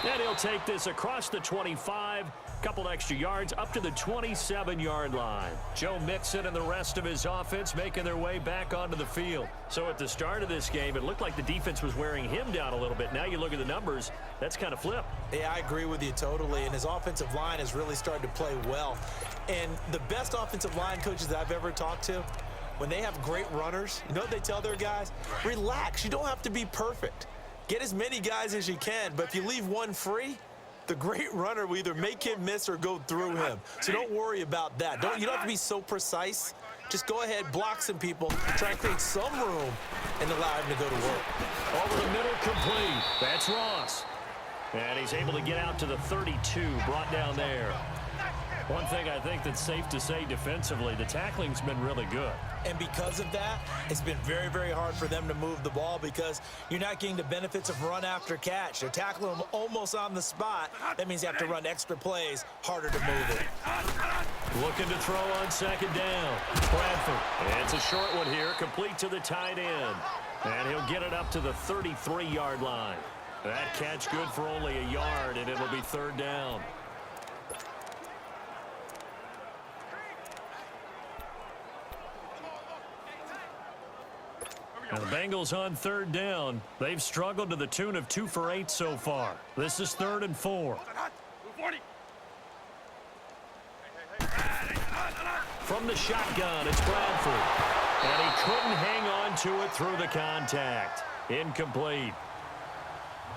And he'll take this across the 25, couple extra yards up to the 27-yard line. Joe Mixon and the rest of his offense making their way back onto the field. So at the start of this game, it looked like the defense was wearing him down a little bit. Now you look at the numbers, that's kind of flipped. Yeah, I agree with you totally. And his offensive line has really started to play well. And the best offensive line coaches that I've ever talked to, when they have great runners, you know what they tell their guys? Relax. You don't have to be perfect. Get as many guys as you can, but if you leave one free, the great runner will either make him miss or go through him. So don't worry about that. You don't have to be so precise. Just go ahead, block some people, try and create some room, and allow him to go to work. Over the middle, complete. That's Ross. And he's able to get out to the 32, brought down there. One thing I think that's safe to say defensively, the tackling's been really good. And because of that, it's been very, very hard for them to move the ball because you're not getting the benefits of run after catch. They're tackling them almost on the spot. That means you have to run extra plays, harder to move it. Looking to throw on second down. Bradford. It's a short one here, complete to the tight end. And he'll get it up to the 33-yard line. That catch good for only a yard, and it'll be third down. Now the Bengals on third down. They've struggled to the tune of 2 for 8 so far. This is 3rd and 4. From the shotgun, it's Bradford. And he couldn't hang on to it through the contact. Incomplete.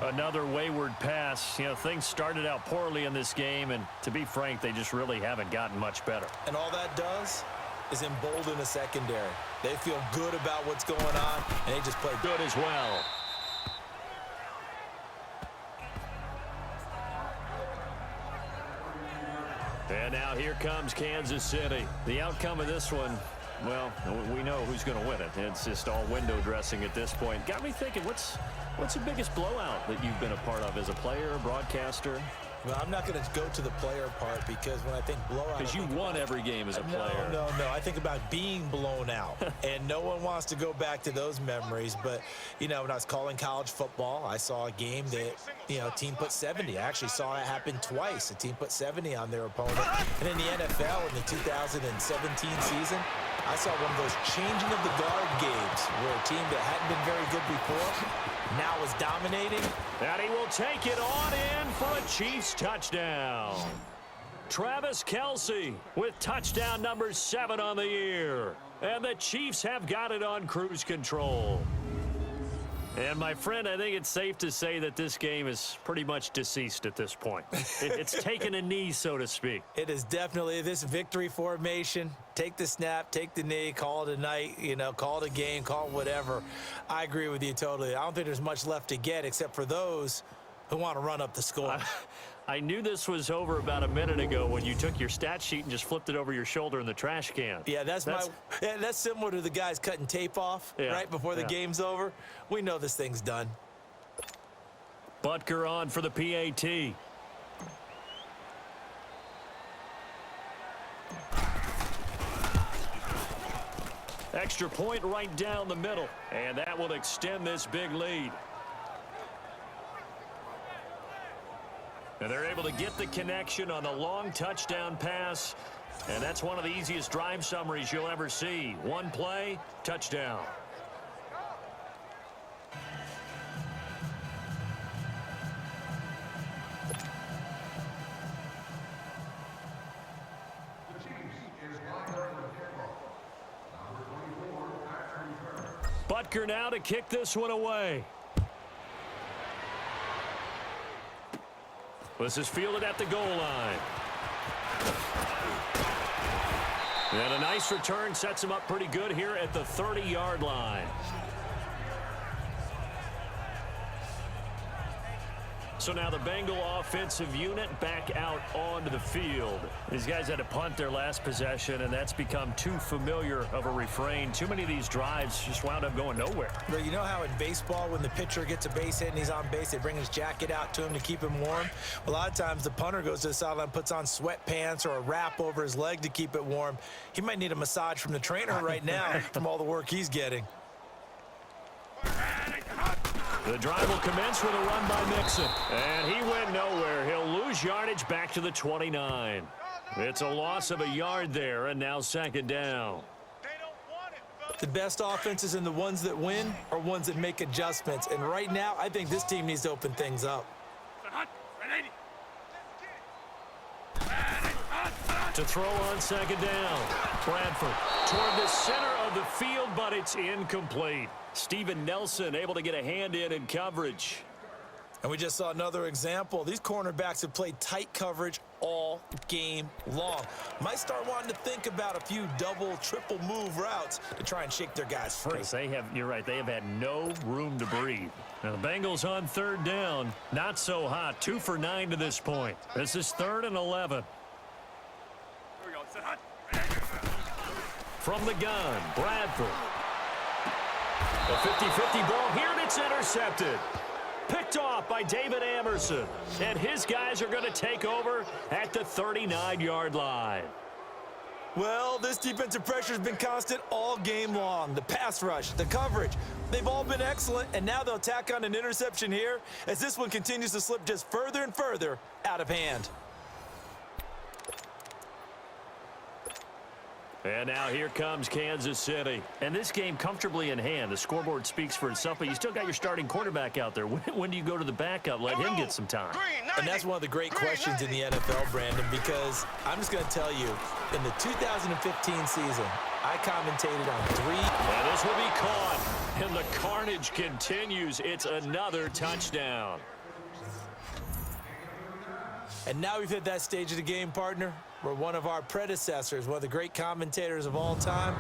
Another wayward pass. You know, things started out poorly in this game, and to be frank, they just really haven't gotten much better. And all that does is embolden the secondary. They feel good about what's going on, and they just play good as well. And now here comes Kansas City. The outcome of this one, well, we know who's going to win it. It's just all window dressing at this point. Got me thinking, what's the biggest blowout that you've been a part of as a player, broadcaster? Well, I'm not going to go to the player part because when I think blowout... Because you won every game as a player. No. I think about being blown out. And no one wants to go back to those memories. But, you know, when I was calling college football, I saw a game that, you know, a team put 70. I actually saw it happen twice. A team put 70 on their opponent. And in the NFL, in the 2017 season, I saw one of those changing of the guard games where a team that hadn't been very good before now is dominating. And he will take it on in for a Chiefs touchdown. Travis Kelce with touchdown number 7 on the year. And the Chiefs have got it on cruise control. And, my friend, I think it's safe to say that this game is pretty much deceased at this point. It's taken a knee, so to speak. It is definitely this victory formation. Take the snap, take the knee, call it a night, you know, call it a game, call it whatever. I agree with you totally. I don't think there's much left to get except for those who want to run up the score. I knew this was over about a minute ago when you took your stat sheet and just flipped it over your shoulder in the trash can. Yeah, that's similar to the guys cutting tape off right before the game's over. We know this thing's done. Butker on for the PAT. Extra point right down the middle, and that will extend this big lead. And they're able to get the connection on the long touchdown pass. And that's one of the easiest drive summaries you'll ever see. One play, touchdown. Butker now to kick this one away. This is fielded at the goal line. And a nice return sets him up pretty good here at the 30-yard line. So now the Bengal offensive unit back out onto the field. These guys had to punt their last possession, and that's become too familiar of a refrain. Too many of these drives just wound up going nowhere. But you know how in baseball, when the pitcher gets a base hit and he's on base, they bring his jacket out to him to keep him warm? A lot of times the punter goes to the sideline, puts on sweatpants or a wrap over his leg to keep it warm. He might need a massage from the trainer right now from all the work he's getting. The drive will commence with a run by Mixon. And he went nowhere. He'll lose yardage back to the 29. It's a loss of a yard there, and now second down. The best offenses and the ones that win are ones that make adjustments. And right now, I think this team needs to open things up. To throw on second down. Bradford toward the center of the field, but it's incomplete. Steven Nelson able to get a hand in coverage. And we just saw another example. These cornerbacks have played tight coverage all game long. Might start wanting to think about a few double, triple move routes to try and shake their guys free. You're right, they have had no room to breathe. Now the Bengals on third down. Not so hot. 2 for 9 to this point. This is 3rd and 11. From the gun, Bradford. A 50-50 ball here, and it's intercepted. Picked off by David Amerson. And his guys are going to take over at the 39-yard line. Well, this defensive pressure has been constant all game long. The pass rush, the coverage, they've all been excellent, and now they'll tack on an interception here as this one continues to slip just further and further out of hand. And now here comes Kansas City. And this game comfortably in hand. The scoreboard speaks for itself, but you still got your starting quarterback out there. When do you go to the backup? Let him get some time. And that's one of the great questions in the NFL, Brandon, because I'm just going to tell you, in the 2015 season, I commentated on 3. And this will be caught. And the carnage continues. It's another touchdown. And now we've hit that stage of the game, partner, where one of our predecessors, one of the great commentators of all time,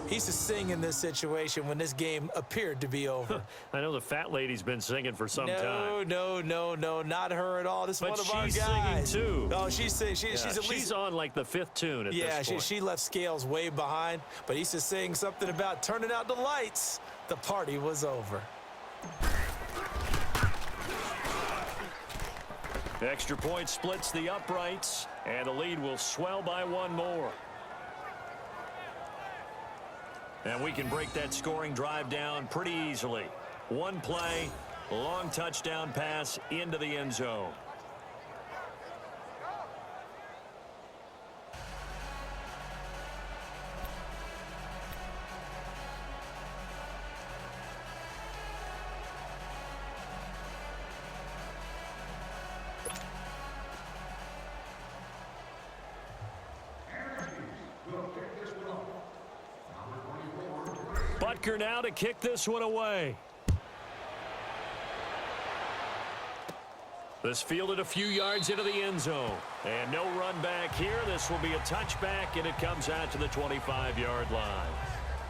he used to sing in this situation when this game appeared to be over. I know the fat lady's been singing for some time. No, not her at all. This is one of our guys. But she's singing, too. Oh, she's singing. She's on like the 5th tune at this point. She left Scales way behind, but he used to sing something about turning out the lights. The party was over. The extra point splits the uprights, and the lead will swell by 1 more. And we can break that scoring drive down pretty easily. 1 play, long touchdown pass into the end zone. Butker now to kick this one away. This fielded a few yards into the end zone. And no run back here. This will be a touchback, and it comes out to the 25-yard line.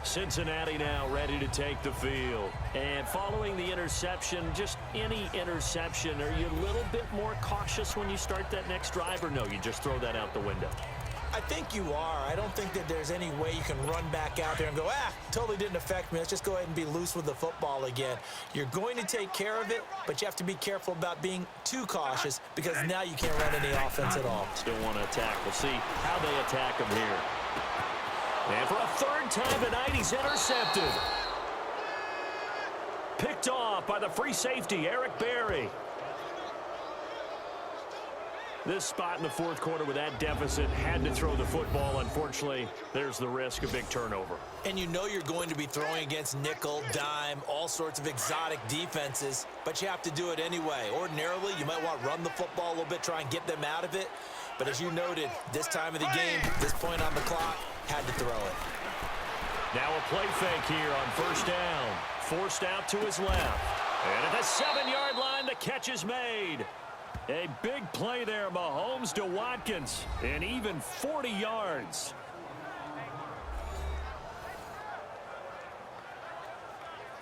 Cincinnati now ready to take the field. And following the interception, just any interception, are you a little bit more cautious when you start that next drive, or no, you just throw that out the window? I think you are. I don't think that there's any way you can run back out there and go, totally didn't affect me. Let's just go ahead and be loose with the football again. You're going to take care of it, but you have to be careful about being too cautious because now you can't run any offense at all. Still want to attack. We'll see how they attack him here. And for a 3rd time tonight, he's intercepted. Picked off by the free safety, Eric Berry. This spot in the 4th quarter with that deficit, had to throw the football. Unfortunately, there's the risk of big turnover. And you know you're going to be throwing against nickel, dime, all sorts of exotic defenses, but you have to do it anyway. Ordinarily, you might want to run the football a little bit, try and get them out of it. But as you noted, this time of the game, this point on the clock, had to throw it. Now a play fake here on 1st down. Forced out to his left. And at the 7-yard line, the catch is made. A big play there, Mahomes to Watkins, and even 40 yards.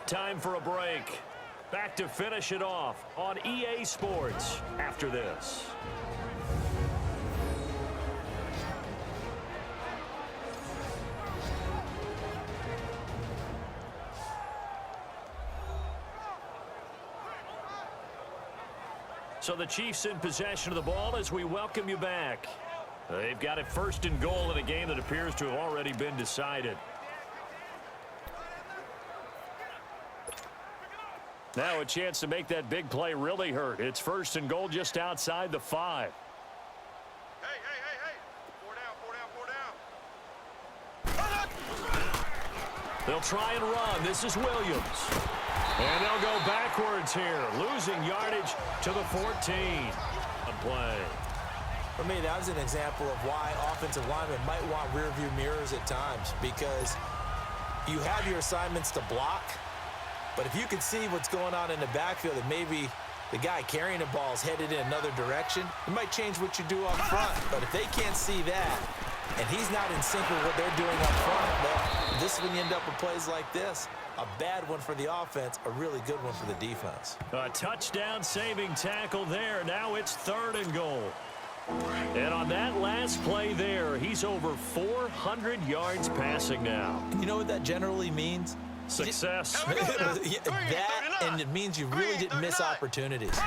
Time for a break. Back to finish it off on EA Sports after this. So the Chiefs in possession of the ball as we welcome you back. They've got it 1st and goal in a game that appears to have already been decided. Now a chance to make that big play really hurt. It's 1st and goal just outside the 5. Hey. 4 down. They'll try and run. This is Williams. And they'll go backwards here, losing yardage to the 14. A play. For me, that was an example of why offensive linemen might want rearview mirrors at times, because you have your assignments to block, but if you can see what's going on in the backfield and maybe the guy carrying the ball is headed in another direction, it might change what you do up front. But if they can't see that and he's not in sync with what they're doing up front, well, this is when you end up with plays like this. A bad one for the offense, a really good one for the defense. A touchdown saving tackle there. Now it's 3rd and goal. And on that last play there, he's over 400 yards passing now. You know what that generally means? Success. That, and it means you really didn't miss opportunities.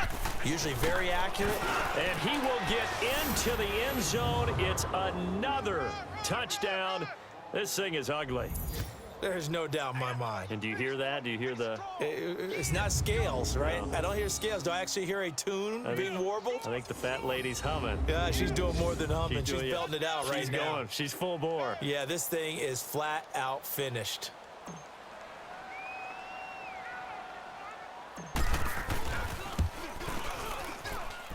Usually very accurate. And he will get into the end zone. It's another touchdown. This thing is ugly. There's no doubt in my mind. And do you hear that? Do you hear the... It's not scales, right? No. I don't hear scales. Do I actually hear a tune being warbled? I think the fat lady's humming. Yeah, she's doing more than humming. She's belting it out right now. Going. She's full bore. Yeah, this thing is flat out finished.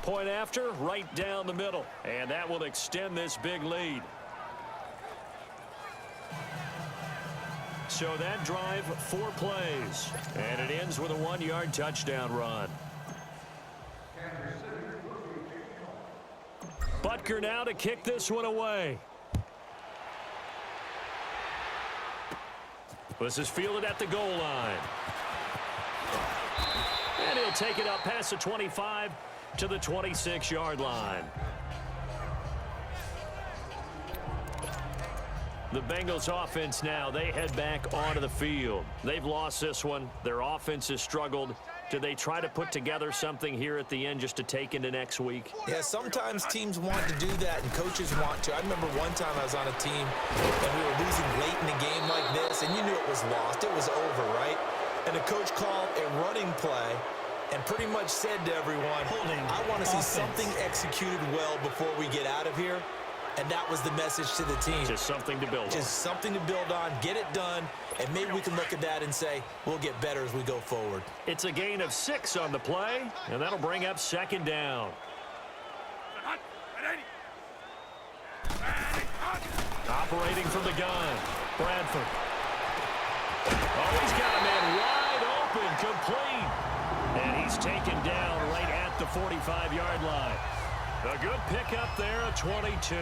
Point after, right down the middle. And that will extend this big lead. So that drive, 4 plays. And it ends with a 1-yard touchdown run. Butker now to kick this one away. This is fielded at the goal line. And he'll take it up past the 25 to the 26-yard line. The Bengals offense now, they head back onto the field. They've lost this one. Their offense has struggled. Do they try to put together something here at the end just to take into next week? Yeah, sometimes teams want to do that and coaches want to. I remember one time I was on a team and we were losing late in the game like this, and you knew it was lost. It was over, right? And the coach called a running play and pretty much said to everyone, I want to see something executed well before we get out of here. And that was the message to the team. Just something to build on. Just something to build on, get it done, and maybe we can look at that and say, we'll get better as we go forward. It's a gain of 6 on the play, and that'll bring up 2nd down. Operating from the gun, Bradford. Oh, he's got a man wide open, complete. And he's taken down right at the 45-yard line. A good pickup there, a 22.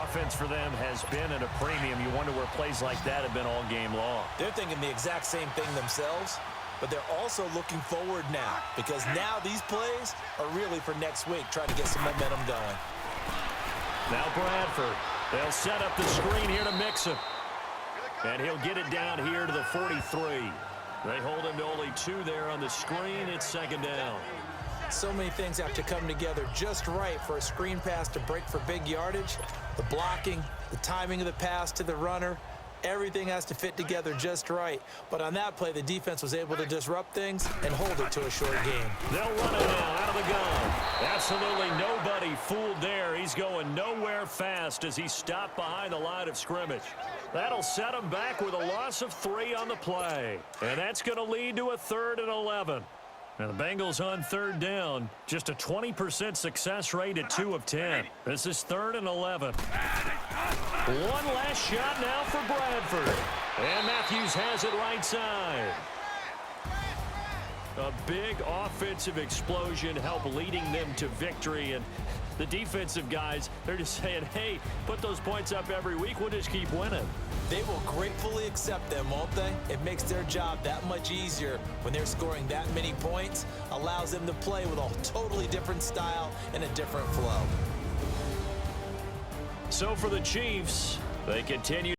Offense for them has been at a premium. You wonder where plays like that have been all game long. They're thinking the exact same thing themselves, but they're also looking forward now, because now these plays are really for next week, trying to get some momentum going. Now Bradford. They'll set up the screen here to mix him. And he'll get it down here to the 43. They hold him to only 2 there on the screen. It's 2nd down. So many things have to come together just right for a screen pass to break for big yardage. The blocking, the timing of the pass to the runner, everything has to fit together just right. But on that play, the defense was able to disrupt things and hold it to a short game. They'll run it now out of the gun. Absolutely nobody fooled there. He's going nowhere fast as he stopped behind the line of scrimmage. That'll set him back with a loss of 3 on the play. And that's going to lead to a 3rd and 11. Now the Bengals on 3rd down, just a 20% success rate at 2 of 10. This is 3rd and 11. One last shot now for Bradford. And Matthews has it right side. A big offensive explosion helped leading them to victory. And the defensive guys, they're just saying, hey, put those points up every week. We'll just keep winning. They will gratefully accept them, won't they? It makes their job that much easier when they're scoring that many points. Allows them to play with a totally different style and a different flow. So for the Chiefs, they continue